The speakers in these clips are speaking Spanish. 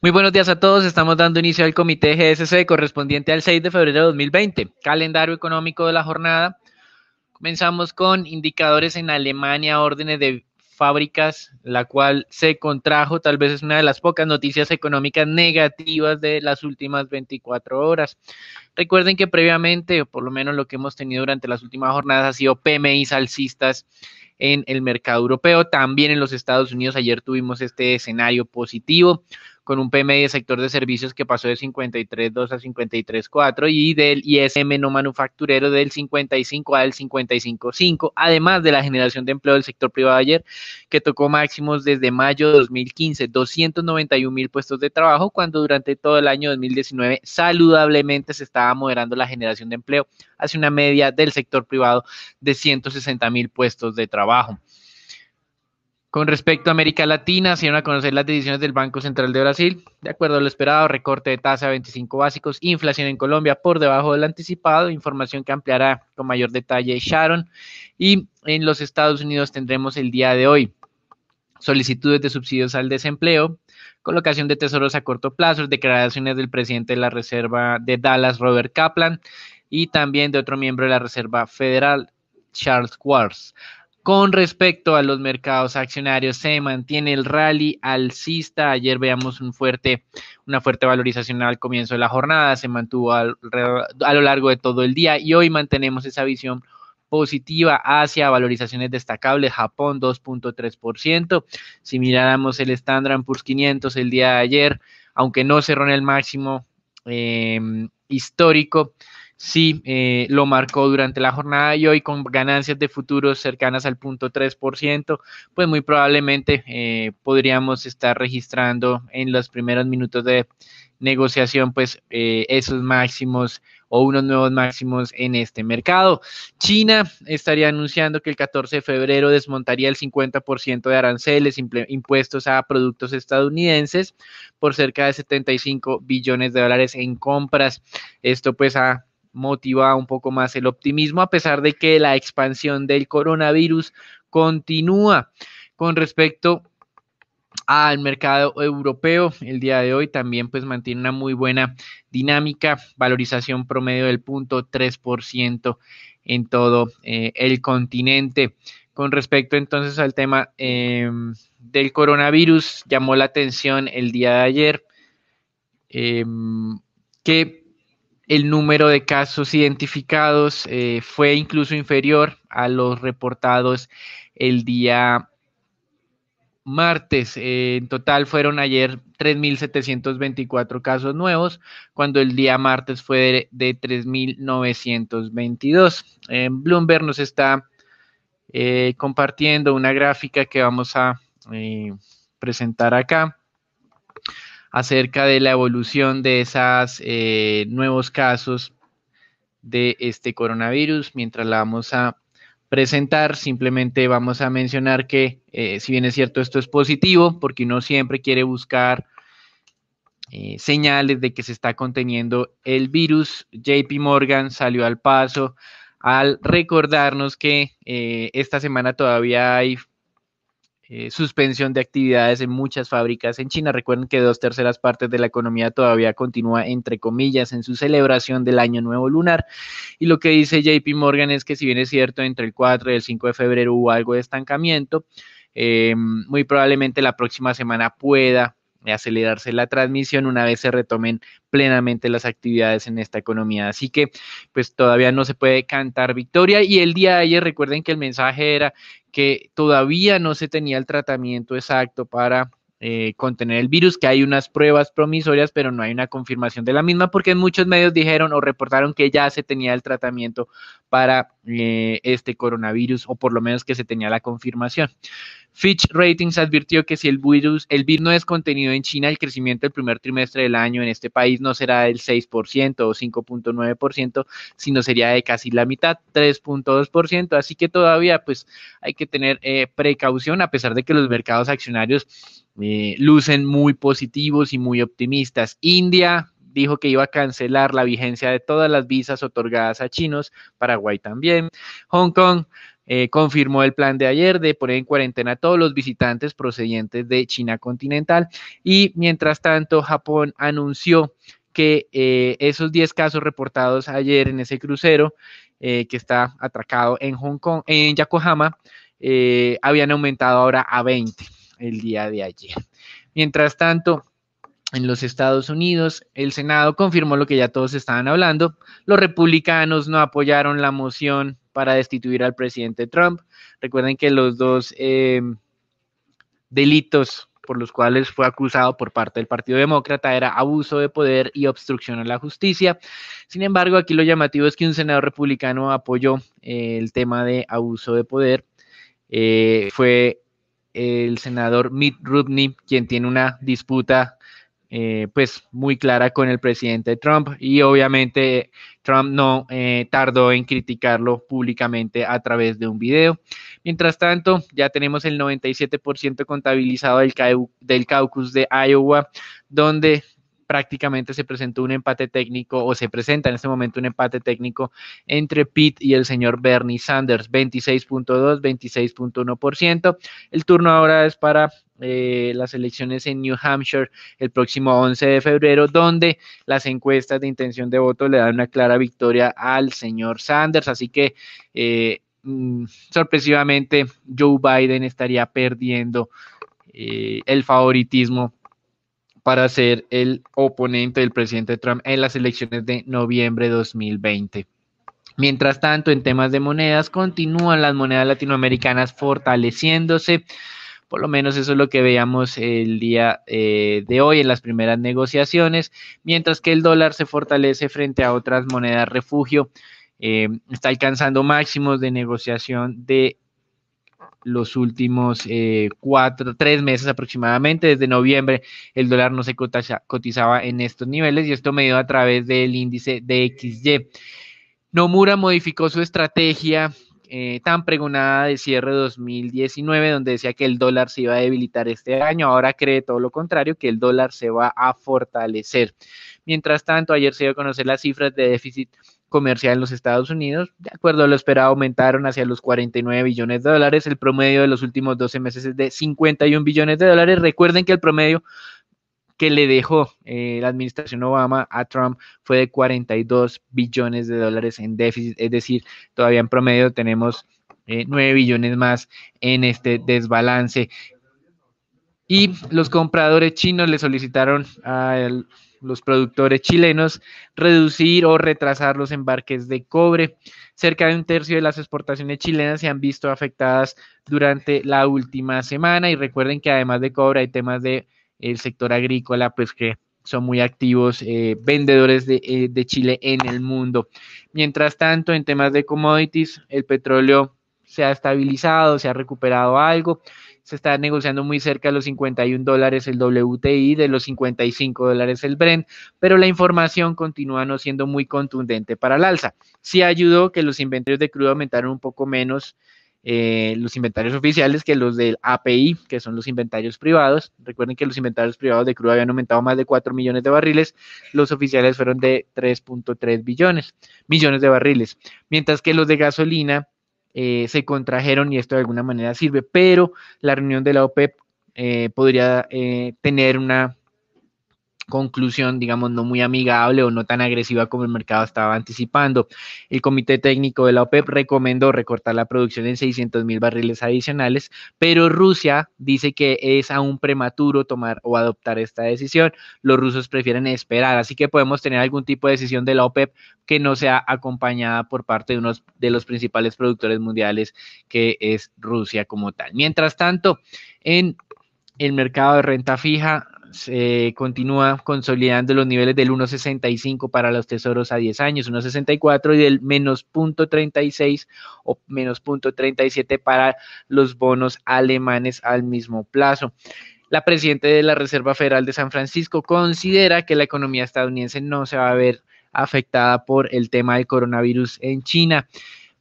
Muy buenos días a todos. Estamos dando inicio al comité GSC correspondiente al 6 de febrero de 2020. Calendario económico de la jornada. Comenzamos con indicadores en Alemania, órdenes de fábricas, la cual se contrajo. Tal vez es una de las pocas noticias económicas negativas de las últimas 24 horas. Recuerden que previamente, o por lo menos lo que hemos tenido durante las últimas jornadas, ha sido PMIs alcistas en el mercado europeo. También en los Estados Unidos ayer tuvimos este escenario positivo con un PMI de sector de servicios que pasó de 53.2 a 53.4 y del ISM no manufacturero del 55 al 55.5, además de la generación de empleo del sector privado ayer, que tocó máximos desde mayo de 2015, 291.000 puestos de trabajo, cuando durante todo el año 2019 saludablemente se estaba moderando la generación de empleo hacia una media del sector privado de 160.000 puestos de trabajo. Con respecto a América Latina, se dieron a conocer las decisiones del Banco Central de Brasil. De acuerdo a lo esperado, recorte de tasa a 25 básicos, inflación en Colombia por debajo del anticipado, información que ampliará con mayor detalle Sharon. Y en los Estados Unidos tendremos el día de hoy solicitudes de subsidios al desempleo, colocación de tesoros a corto plazo, declaraciones del presidente de la Reserva de Dallas, Robert Kaplan, y también de otro miembro de la Reserva Federal, Charles Schwab. Con respecto a los mercados accionarios, se mantiene el rally alcista. Ayer veamos una fuerte valorización al comienzo de la jornada, se mantuvo a lo largo de todo el día y hoy mantenemos esa visión positiva hacia valorizaciones destacables. Japón 2.3%. Si miráramos el Standard & Poor's 500 el día de ayer, aunque no cerró en el máximo histórico, sí lo marcó durante la jornada y hoy con ganancias de futuros cercanas al 0.3%, pues muy probablemente podríamos estar registrando en los primeros minutos de negociación pues esos máximos o unos nuevos máximos en este mercado. China estaría anunciando que el 14 de febrero desmontaría el 50% de aranceles impuestos a productos estadounidenses por cerca de 75 billones de dólares en compras. Esto pues ha motiva un poco más el optimismo a pesar de que la expansión del coronavirus continúa. Con respecto al mercado europeo, el día de hoy también pues mantiene una muy buena dinámica, valorización promedio del 0.3% en todo el continente. Con respecto entonces al tema del coronavirus, llamó la atención el día de ayer que el número de casos identificados fue incluso inferior a los reportados el día martes. En total fueron ayer 3.724 casos nuevos, cuando el día martes fue de 3.922. Bloomberg nos está compartiendo una gráfica que vamos a presentar acá acerca de la evolución de esos nuevos casos de este coronavirus. Mientras la vamos a presentar, simplemente vamos a mencionar que si bien es cierto esto es positivo, porque uno siempre quiere buscar señales de que se está conteniendo el virus, JP Morgan salió al paso al recordarnos que esta semana todavía hay suspensión de actividades en muchas fábricas en China. Recuerden que 2/3 partes de la economía todavía continúa, entre comillas, en su celebración del Año Nuevo Lunar. Y lo que dice JP Morgan es que si bien es cierto, entre el 4 y el 5 de febrero hubo algo de estancamiento, muy probablemente la próxima semana pueda acelerarse la transmisión una vez se retomen plenamente las actividades en esta economía. Así que pues todavía no se puede cantar victoria y el día de ayer recuerden que el mensaje era que todavía no se tenía el tratamiento exacto para contener el virus, que hay unas pruebas promisorias, pero no hay una confirmación de la misma, porque muchos medios dijeron o reportaron que ya se tenía el tratamiento para este coronavirus, o por lo menos que se tenía la confirmación. Fitch Ratings advirtió que si el virus no es contenido en China, el crecimiento del primer trimestre del año en este país no será del 6% o 5.9%, sino sería de casi la mitad, 3.2%. Así que todavía pues hay que tener precaución, a pesar de que los mercados accionarios lucen muy positivos y muy optimistas. India dijo que iba a cancelar la vigencia de todas las visas otorgadas a chinos, Paraguay también. Hong Kong confirmó el plan de ayer de poner en cuarentena a todos los visitantes procedentes de China continental, y mientras tanto Japón anunció que esos 10 casos reportados ayer en ese crucero que está atracado en Hong Kong, en Yokohama, habían aumentado ahora a 20 el día de ayer. Mientras tanto, en los Estados Unidos, el Senado confirmó lo que ya todos estaban hablando. Los republicanos no apoyaron la moción para destituir al presidente Trump. Recuerden que los dos delitos por los cuales fue acusado por parte del Partido Demócrata era abuso de poder y obstrucción a la justicia. Sin embargo, aquí lo llamativo es que un senador republicano apoyó el tema de abuso de poder. Fue el senador Mitt Romney, quien tiene una disputa pues muy clara con el presidente Trump, y obviamente Trump no tardó en criticarlo públicamente a través de un video. Mientras tanto, ya tenemos el 97% contabilizado del caucus de Iowa, donde prácticamente se presentó un empate técnico, o se presenta en este momento un empate técnico entre Pete y el señor Bernie Sanders, 26.2, 26.1%. El turno ahora es para las elecciones en New Hampshire el próximo 11 de febrero, donde las encuestas de intención de voto le dan una clara victoria al señor Sanders, así que sorpresivamente Joe Biden estaría perdiendo el favoritismo para ser el oponente del presidente Trump en las elecciones de noviembre de 2020. Mientras tanto, en temas de monedas, continúan las monedas latinoamericanas fortaleciéndose. Por lo menos eso es lo que veíamos el día de hoy en las primeras negociaciones, mientras que el dólar se fortalece frente a otras monedas refugio. Está alcanzando máximos de negociación de los últimos 3 meses aproximadamente. Desde noviembre el dólar no se cotizaba en estos niveles, y esto medido a través del índice DXY. Nomura modificó su estrategia tan pregonada de cierre de 2019, donde decía que el dólar se iba a debilitar este año. Ahora cree todo lo contrario, que el dólar se va a fortalecer. Mientras tanto, ayer se dio a conocer las cifras de déficit comercial en los Estados Unidos. De acuerdo a lo esperado, aumentaron hacia los 49 billones de dólares. El promedio de los últimos 12 meses es de 51 billones de dólares. Recuerden que el promedio que le dejó la administración Obama a Trump fue de 42 billones de dólares en déficit, es decir, todavía en promedio tenemos 9 billones más en este desbalance. Y los compradores chinos le solicitaron a los productores chilenos reducir o retrasar los embarques de cobre. Cerca de un tercio de las exportaciones chilenas se han visto afectadas durante la última semana, y recuerden que además de cobre hay temas de el sector agrícola, pues que son muy activos vendedores de Chile en el mundo. Mientras tanto, en temas de commodities, el petróleo se ha estabilizado, se ha recuperado algo. Se está negociando muy cerca de los $51 el WTI, de los $55 el Brent, pero la información continúa no siendo muy contundente para el alza. Sí ayudó que los inventarios de crudo aumentaron un poco menos, los inventarios oficiales, que los del API, que son los inventarios privados. Recuerden que los inventarios privados de crudo habían aumentado más de 4 millones de barriles, los oficiales fueron de 3.3 millones de barriles, mientras que los de gasolina se contrajeron, y esto de alguna manera sirve, pero la reunión de la OPEP podría tener una conclusión, digamos, no muy amigable o no tan agresiva como el mercado estaba anticipando. El Comité Técnico de la OPEP recomendó recortar la producción en 600,000 barriles adicionales, pero Rusia dice que es aún prematuro tomar o adoptar esta decisión. Los rusos prefieren esperar, así que podemos tener algún tipo de decisión de la OPEP que no sea acompañada por parte de uno de los principales productores mundiales, que es Rusia como tal. Mientras tanto, en el mercado de renta fija se continúa consolidando los niveles del 1.65 para los tesoros a 10 años, 1.64, y del menos 0.36 o menos 0.37 para los bonos alemanes al mismo plazo. La presidenta de la Reserva Federal de San Francisco considera que la economía estadounidense no se va a ver afectada por el tema del coronavirus en China.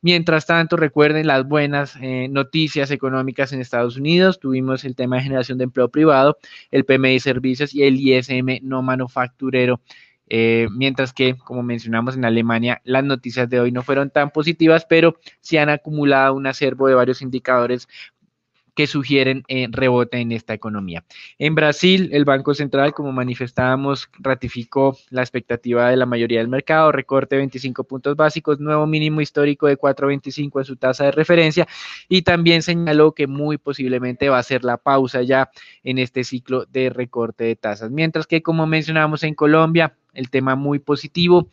Mientras tanto, recuerden las buenas noticias económicas en Estados Unidos. Tuvimos el tema de generación de empleo privado, el PMI servicios y el ISM no manufacturero mientras que, como mencionamos en Alemania, las noticias de hoy no fueron tan positivas, pero sí han acumulado un acervo de varios indicadores que sugieren rebote en esta economía. En Brasil, el Banco Central, como manifestábamos, ratificó la expectativa de la mayoría del mercado, recorte de 25 puntos básicos, nuevo mínimo histórico de 4,25 en su tasa de referencia, y también señaló que muy posiblemente va a ser la pausa ya en este ciclo de recorte de tasas. Mientras que, como mencionamos en Colombia, el tema muy positivo,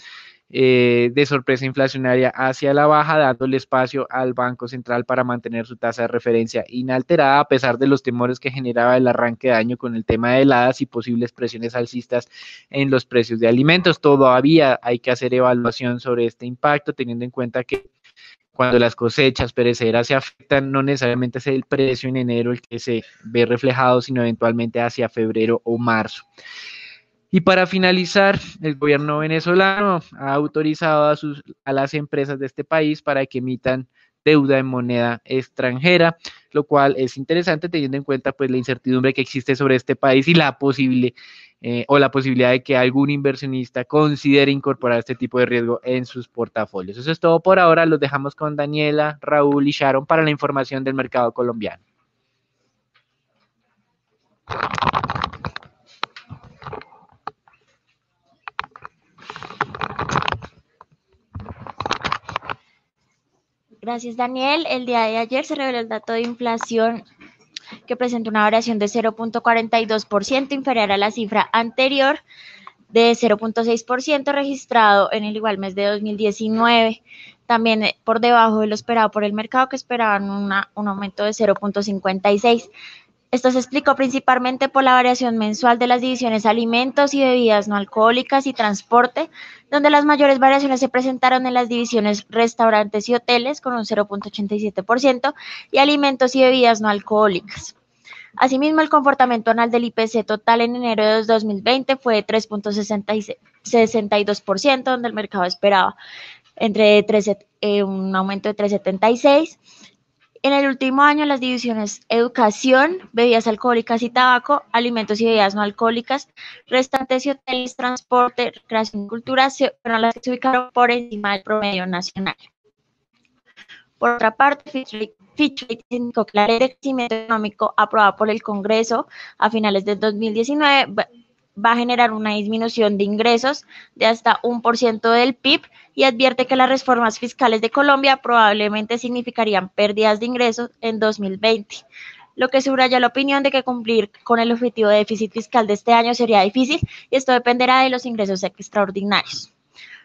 de sorpresa inflacionaria hacia la baja, dándole espacio al Banco Central para mantener su tasa de referencia inalterada, a pesar de los temores que generaba el arranque de año con el tema de heladas y posibles presiones alcistas en los precios de alimentos. Todavía hay que hacer evaluación sobre este impacto, teniendo en cuenta que cuando las cosechas perecederas se afectan, no necesariamente es el precio en enero el que se ve reflejado, sino eventualmente hacia febrero o marzo. Y para finalizar, el gobierno venezolano ha autorizado a las empresas de este país para que emitan deuda en moneda extranjera, lo cual es interesante teniendo en cuenta pues la incertidumbre que existe sobre este país y la posibilidad de que algún inversionista considere incorporar este tipo de riesgo en sus portafolios. Eso es todo por ahora. Los dejamos con Daniela, Raúl y Sharon para la información del mercado colombiano. Gracias, Daniel. El día de ayer se reveló el dato de inflación que presenta una variación de 0,42%, inferior a la cifra anterior de 0,6% registrado en el igual mes de 2019. También por debajo de lo esperado por el mercado, que esperaban un aumento de 0,56%. Esto se explicó principalmente por la variación mensual de las divisiones alimentos y bebidas no alcohólicas y transporte, donde las mayores variaciones se presentaron en las divisiones restaurantes y hoteles con un 0,87% y alimentos y bebidas no alcohólicas. Asimismo, el comportamiento anual del IPC total en enero de 2020 fue de 3,62%, donde el mercado esperaba un aumento de 3,76%. En el último año, las divisiones educación, bebidas alcohólicas y tabaco, alimentos y bebidas no alcohólicas, restaurantes y hoteles, transporte, recreación y cultura fueron las que se ubicaron por encima del promedio nacional. Por otra parte, Fitch Ratings indicó que la ley de crecimiento económico aprobada por el Congreso a finales del 2019 va a generar una disminución de ingresos de hasta 1% del PIB y advierte que las reformas fiscales de Colombia probablemente significarían pérdidas de ingresos en 2020, lo que subraya la opinión de que cumplir con el objetivo de déficit fiscal de este año sería difícil y esto dependerá de los ingresos extraordinarios.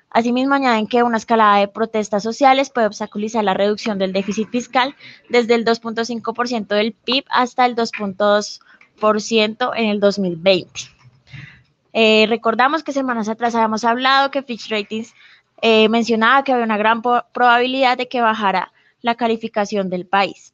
Asimismo, añaden que una escalada de protestas sociales puede obstaculizar la reducción del déficit fiscal desde el 2,5% del PIB hasta el 2,2% en el 2020. Recordamos que semanas atrás habíamos hablado que Fitch Ratings mencionaba que había una gran probabilidad de que bajara la calificación del país.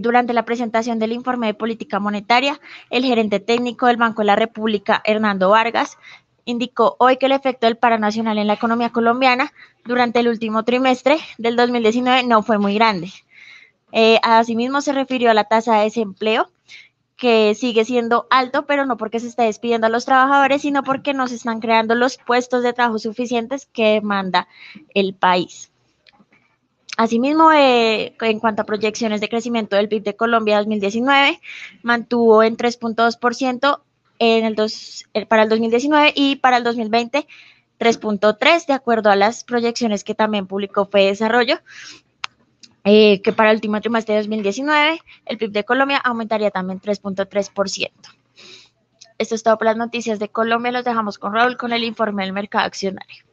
Durante la presentación del informe de política monetaria, el gerente técnico del Banco de la República, Hernando Vargas, indicó hoy que el efecto del paro nacional en la economía colombiana durante el último trimestre del 2019 no fue muy grande. Asimismo, se refirió a la tasa de desempleo, que sigue siendo alto, pero no porque se esté despidiendo a los trabajadores, sino porque no se están creando los puestos de trabajo suficientes que demanda el país. Asimismo, en cuanto a proyecciones de crecimiento del PIB de Colombia 2019, mantuvo en 3,2% para el 2019 y para el 2020 3,3%, de acuerdo a las proyecciones que también publicó FEDesarrollo. Que para el último trimestre de 2019 el PIB de Colombia aumentaría también 3,3%. Esto es todo por las noticias de Colombia. Los dejamos con Raúl con el informe del mercado accionario.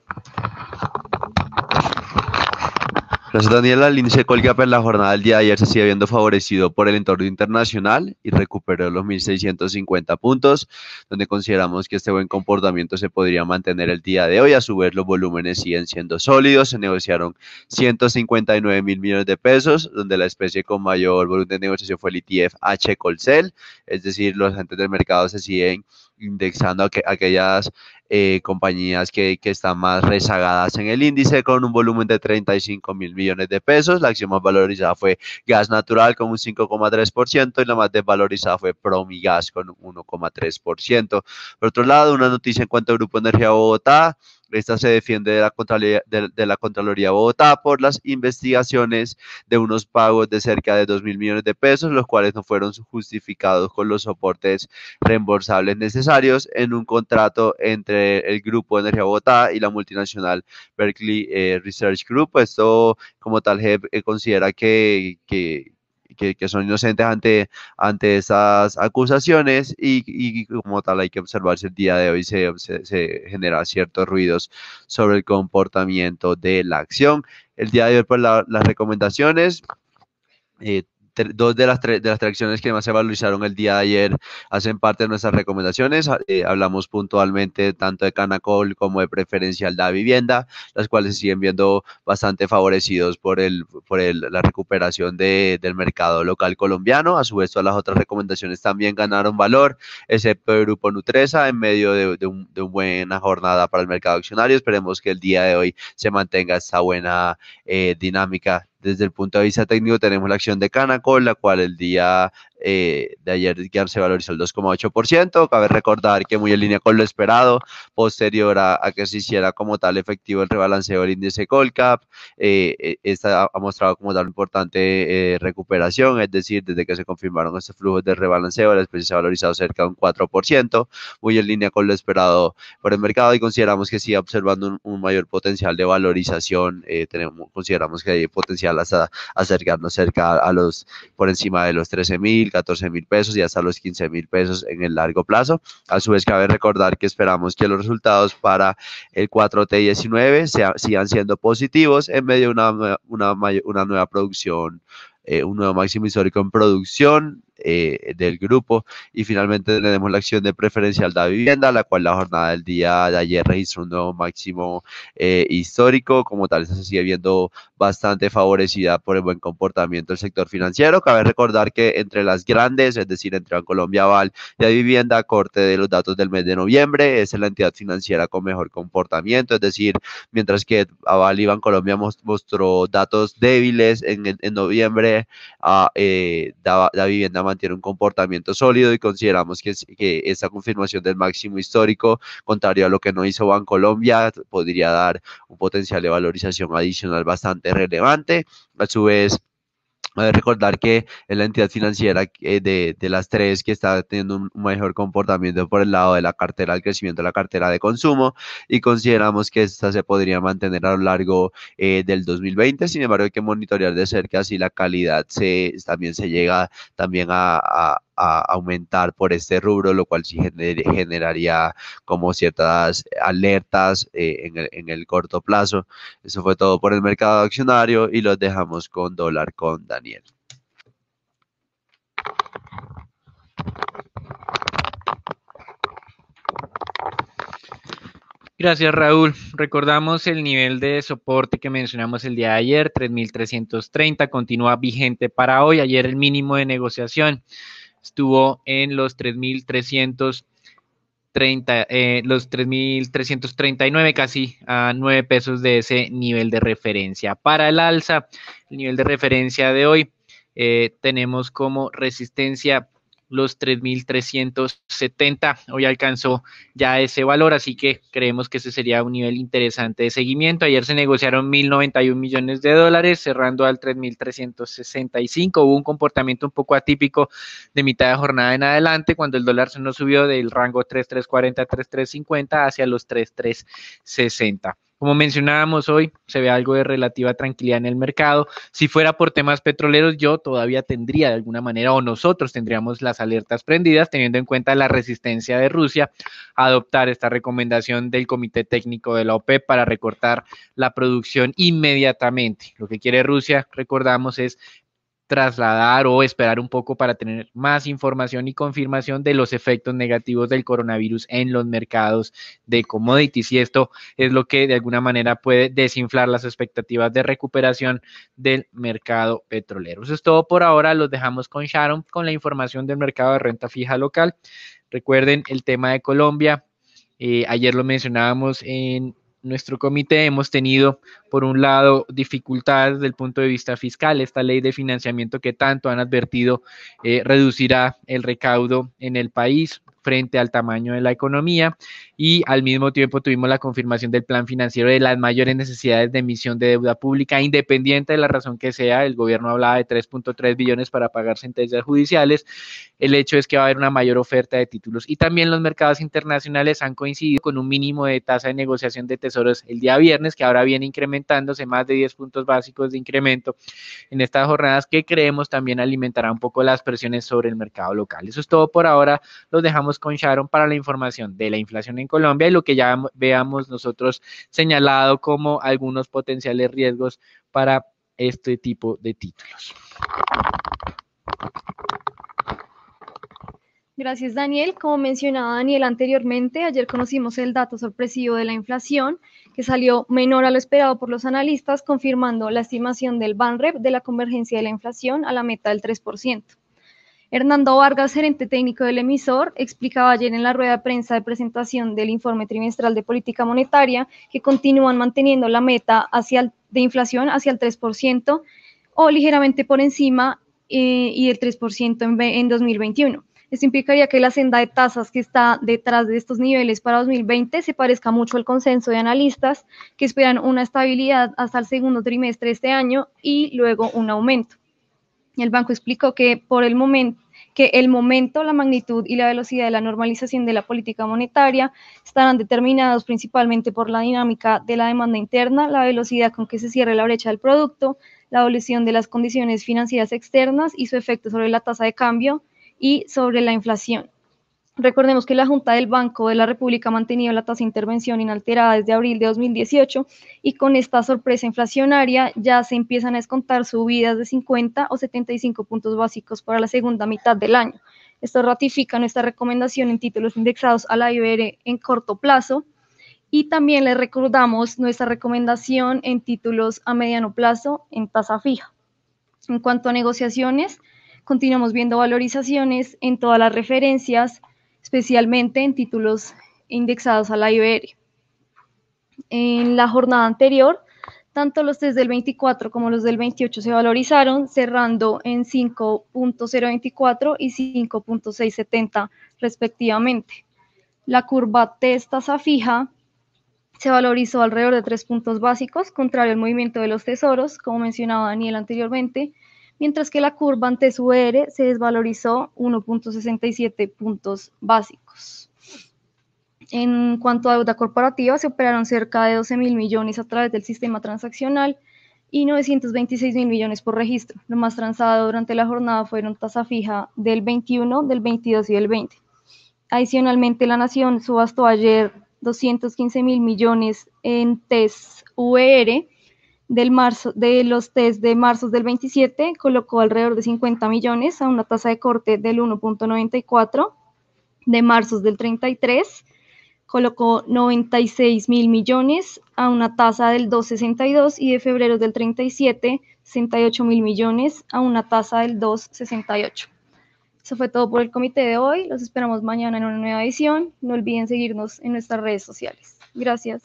Gracias, Daniela. El índice Colgap en la jornada del día de ayer se sigue viendo favorecido por el entorno internacional y recuperó los 1.650 puntos, donde consideramos que este buen comportamiento se podría mantener el día de hoy. A su vez, los volúmenes siguen siendo sólidos. Se negociaron 159.000 millones de pesos, donde la especie con mayor volumen de negociación fue el ETF H Colcel, es decir, los agentes del mercado se siguen indexando aquellas compañías que están más rezagadas en el índice con un volumen de 35.000 millones de pesos. La acción más valorizada fue Gas Natural con un 5,3% y la más desvalorizada fue Promigas con un 1,3%. Por otro lado, una noticia en cuanto al Grupo Energía Bogotá. Esta se defiende de la Contraloría de Bogotá por las investigaciones de unos pagos de cerca de 2.000 millones de pesos, los cuales no fueron justificados con los soportes reembolsables necesarios en un contrato entre el Grupo Energía Bogotá y la multinacional Berkeley Research Group. Esto, como tal, JEP considera que son inocentes ante esas acusaciones y como tal hay que observar si el día de hoy se genera ciertos ruidos sobre el comportamiento de la acción. El día de hoy, pues las recomendaciones, dos de las tres acciones que más se valorizaron el día de ayer hacen parte de nuestras recomendaciones. Hablamos puntualmente tanto de Canacol como de Preferencial Da Vivienda, las cuales se siguen viendo bastante favorecidos por la recuperación del mercado local colombiano. A su vez, todas las otras recomendaciones también ganaron valor, excepto el Grupo Nutresa, en medio de una buena jornada para el mercado accionario. Esperemos que el día de hoy se mantenga esta buena dinámica. Desde el punto de vista técnico tenemos la acción de Canacol, la cual el día de ayer ya se valorizó el 2,8%. Cabe recordar que muy en línea con lo esperado, posterior a que se hiciera como tal efectivo el rebalanceo del índice Colcap. Esta ha mostrado como tal importante recuperación, es decir, desde que se confirmaron estos flujos de rebalanceo, la especie se ha valorizado cerca de un 4%, muy en línea con lo esperado por el mercado y consideramos que sigue observando un mayor potencial de valorización. Consideramos que hay potencial hasta acercarnos cerca a por encima de los 13.000, 14.000 pesos y hasta los 15.000 pesos en el largo plazo. A su vez, cabe recordar que esperamos que los resultados para el 4T19 sigan siendo positivos en medio de una nueva producción, un nuevo máximo histórico en producción del grupo. Y finalmente tenemos la acción de Preferencial Da Vivienda, la cual la jornada del día de ayer registró un nuevo máximo histórico. Como tal, se sigue viendo bastante favorecida por el buen comportamiento del sector financiero. Cabe recordar que entre las grandes, es decir, entre Bancolombia, Aval y Da Vivienda, a corte de los datos del mes de noviembre, es la entidad financiera con mejor comportamiento, es decir, mientras que Aval y Bancolombia mostró datos débiles en noviembre, Da Vivienda mantiene un comportamiento sólido y consideramos que esta confirmación del máximo histórico, contrario a lo que no hizo Bancolombia, podría dar un potencial de valorización adicional bastante relevante. A su vez, recordar que es la entidad financiera de las tres que está teniendo un mejor comportamiento por el lado de la cartera, el crecimiento de la cartera de consumo, y consideramos que esta se podría mantener a lo largo del 2020. Sin embargo, hay que monitorear de cerca si la calidad también se llega también a aumentar por este rubro, lo cual sí generaría como ciertas alertas en el corto plazo. Eso fue todo por el mercado accionario y los dejamos con dólar con Daniel. Gracias, Raúl. Recordamos el nivel de soporte que mencionamos el día de ayer, 3.330, continúa vigente para hoy. Ayer el mínimo de negociación estuvo en los 3.339, casi a 9 pesos de ese nivel de referencia. Para el alza, el nivel de referencia de hoy tenemos como resistencia los 3.370, hoy alcanzó ya ese valor, así que creemos que ese sería un nivel interesante de seguimiento. Ayer se negociaron 1.091 millones de dólares, cerrando al 3.365, hubo un comportamiento un poco atípico de mitad de jornada en adelante, cuando el dólar se nos subió del rango 3.340 a 3.350 hacia los 3.360. Como mencionábamos hoy, se ve algo de relativa tranquilidad en el mercado. Si fuera por temas petroleros, yo todavía tendría de alguna manera, o nosotros tendríamos las alertas prendidas, teniendo en cuenta la resistencia de Rusia a adoptar esta recomendación del Comité Técnico de la OPEP para recortar la producción inmediatamente. Lo que quiere Rusia, recordamos, es trasladar o esperar un poco para tener más información y confirmación de los efectos negativos del coronavirus en los mercados de commodities, y esto es lo que de alguna manera puede desinflar las expectativas de recuperación del mercado petrolero. Eso es todo por ahora, los dejamos con Sharon con la información del mercado de renta fija local. Recuerden el tema de Colombia. Ayer lo mencionábamos en nuestro comité, hemos tenido, por un lado, dificultades desde el punto de vista fiscal. Esta ley de financiamiento que tanto han advertido reducirá el recaudo en el país frente al tamaño de la economía, y al mismo tiempo tuvimos la confirmación del plan financiero de las mayores necesidades de emisión de deuda pública, independiente de la razón que sea. El gobierno hablaba de 3.3 billones para pagar sentencias judiciales. El hecho es que va a haber una mayor oferta de títulos, y también los mercados internacionales han coincidido con un mínimo de tasa de negociación de tesoros el día viernes, que ahora viene incrementándose más de 10 puntos básicos de incremento en estas jornadas, que creemos también alimentará un poco las presiones sobre el mercado local. Eso es todo por ahora. Los dejamos con Sharon para la información de la inflación en Colombia y lo que ya veamos nosotros señalado como algunos potenciales riesgos para este tipo de títulos. Gracias, Daniel. Como mencionaba Daniel anteriormente, ayer conocimos el dato sorpresivo de la inflación, que salió menor a lo esperado por los analistas, confirmando la estimación del Banrep de la convergencia de la inflación a la meta del 3%. Hernando Vargas, gerente técnico del emisor, explicaba ayer en la rueda de prensa de presentación del informe trimestral de política monetaria que continúan manteniendo la meta de inflación hacia el 3% o ligeramente por encima y el 3% en 2021. Esto implicaría que la senda de tasas que está detrás de estos niveles para 2020 se parezca mucho al consenso de analistas que esperan una estabilidad hasta el segundo trimestre de este año y luego un aumento. El banco explicó que el momento, la magnitud y la velocidad de la normalización de la política monetaria estarán determinados principalmente por la dinámica de la demanda interna, la velocidad con que se cierre la brecha del producto, la evolución de las condiciones financieras externas y su efecto sobre la tasa de cambio y sobre la inflación. Recordemos que la Junta del Banco de la República ha mantenido la tasa de intervención inalterada desde abril de 2018 y con esta sorpresa inflacionaria ya se empiezan a descontar subidas de 50 o 75 puntos básicos para la segunda mitad del año. Esto ratifica nuestra recomendación en títulos indexados a la IBR en corto plazo, y también les recordamos nuestra recomendación en títulos a mediano plazo en tasa fija. En cuanto a negociaciones, continuamos viendo valorizaciones en todas las referencias, especialmente en títulos indexados a la IBR. En la jornada anterior, tanto los test del 24 como los del 28 se valorizaron, cerrando en 5.024 y 5.670 respectivamente. La curva test tasa fija se valorizó alrededor de 3 puntos básicos, contrario al movimiento de los tesoros, como mencionaba Daniel anteriormente, mientras que la curva ante su UR se desvalorizó 1.67 puntos básicos. En cuanto a deuda corporativa, se operaron cerca de 12.000 millones a través del sistema transaccional y 926.000 millones por registro. Lo más transado durante la jornada fueron tasa fija del 21, del 22 y del 20. Adicionalmente, la Nación subastó ayer 215.000 millones en TES UR, de los test de marzo del 27, colocó alrededor de 50 millones a una tasa de corte del 1.94, de marzo del 33, colocó 96.000 millones a una tasa del 2.62 y de febrero del 37, 68.000 millones a una tasa del 2.68. Eso fue todo por el comité de hoy. Los esperamos mañana en una nueva edición. No olviden seguirnos en nuestras redes sociales. Gracias.